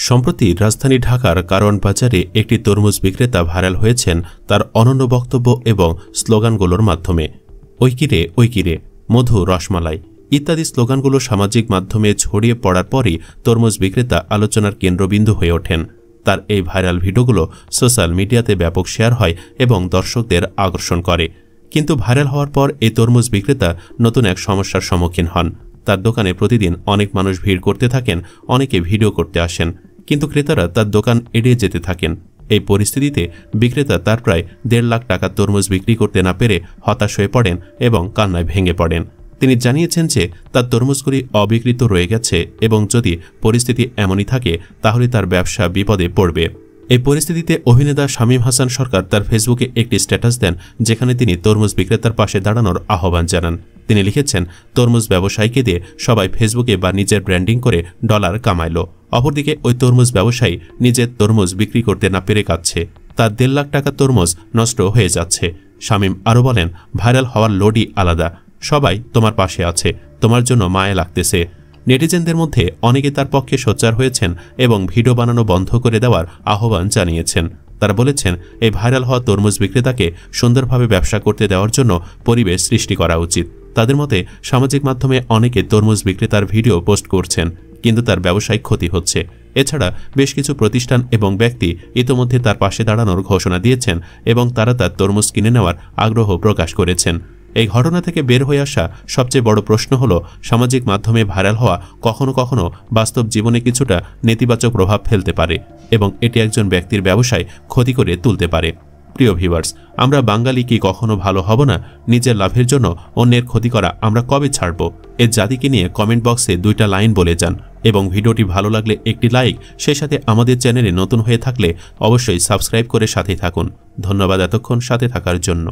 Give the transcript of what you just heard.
সম্প্রতি রাজধানী ঢাকার কারওয়ান বাজারে একটি তরমুজ বিক্রেতা ভাইরাল হয়েছেন তার অনন্য বক্তব্য এবং স্লোগানগুলোর মাধ্যমে। ওই কিরে মধু রসমালাই ইত্যাদি স্লোগানগুলো সামাজিক মাধ্যমে ছড়িয়ে পড়ার পরই তরমুজ বিক্রেতা আলোচনার কেন্দ্রবিন্দু হয়ে ওঠেন। তার এই ভাইরাল ভিডিওগুলো সোশ্যাল মিডিয়াতে ব্যাপক শেয়ার হয় এবং দর্শকদের আকর্ষণ করে। কিন্তু ভাইরাল হওয়ার পর এই তরমুজ বিক্রেতা নতুন এক সমস্যার সম্মুখীন হন। তার দোকানে প্রতিদিন অনেক মানুষ ভিড় করতে থাকেন, অনেকে ভিডিও করতে আসেন, কিন্তু ক্রেতারা তার দোকান এড়িয়ে যেতে থাকেন। এই পরিস্থিতিতে বিক্রেতা তার প্রায় 1.5 লাখ টাকার তরমুজ বিক্রি করতে না পেরে হতাশ হয়ে পড়েন এবং কান্নায় ভেঙে পড়েন। তিনি জানিয়েছেন যে তার তরমুজগুলি অবিক্রিত রয়ে গেছে এবং যদি পরিস্থিতি এমনই থাকে তাহলে তার ব্যবসা বিপদে পড়বে। এই পরিস্থিতিতে অভিনেতা শামীম হাসান সরকার তার ফেসবুকে একটি স্ট্যাটাস দেন, যেখানে তিনি তরমুজ বিক্রেতার পাশে দাঁড়ানোর আহ্বান জানান। তিনি লিখেছেন, তরমুজ ব্যবসায়ীকে দিয়ে সবাই ফেসবুকে বা নিজের ব্র্যান্ডিং করে ডলার কামাইল। অপরদিকে ওই তরমুজ ব্যবসায়ী নিজের তরমুজ বিক্রি করতে না পেরে কাঁদছে। তার 1.5 লাখ টাকার তরমুজ নষ্ট হয়ে যাচ্ছে। শামীম আরও বলেন, ভাইরাল হওয়ার লোডই আলাদা। সবাই তোমার পাশে আছে, তোমার জন্য মায়া লাগতেছে। নেটিজেনদের মধ্যে অনেকে তার পক্ষে সোচ্চার হয়েছেন এবং ভিডিও বানানো বন্ধ করে দেওয়ার আহ্বান জানিয়েছেন। তারা বলেছেন, এই ভাইরাল হওয়া তরমুজ বিক্রেতাকে সুন্দরভাবে ব্যবসা করতে দেওয়ার জন্য পরিবেশ সৃষ্টি করা উচিত। তাদের মতে সামাজিক মাধ্যমে অনেকে তরমুজ বিক্রেতার ভিডিও পোস্ট করছেন, কিন্তু তার ব্যবসায়িক ক্ষতি হচ্ছে। এছাড়া বেশ কিছু প্রতিষ্ঠান এবং ব্যক্তি ইতোমধ্যে তার পাশে দাঁড়ানোর ঘোষণা দিয়েছেন এবং তারা তার তরমুজ কিনে নেওয়ার আগ্রহ প্রকাশ করেছেন। এই ঘটনা থেকে বের হয়ে আসা সবচেয়ে বড় প্রশ্ন হল, সামাজিক মাধ্যমে ভাইরাল হওয়া কখনো কখনো বাস্তব জীবনে কিছুটা নেতিবাচক প্রভাব ফেলতে পারে এবং এটি একজন ব্যক্তির ব্যবসায় ক্ষতি করে তুলতে পারে। প্রিয় ভিউয়ার্স, আমরা বাঙালি কি কখনো ভালো হব না? নিজের লাভের জন্য অন্যের ক্ষতি করা আমরা কবে ছাড়ব? এর জাতিকে নিয়ে কমেন্ট বক্সে 2টা লাইন বলে যান এবং ভিডিওটি ভালো লাগলে একটি লাইক, সেই সাথে আমাদের চ্যানেলে নতুন হয়ে থাকলে অবশ্যই সাবস্ক্রাইব করে সাথে থাকুন। ধন্যবাদ এতক্ষণ সাথে থাকার জন্য।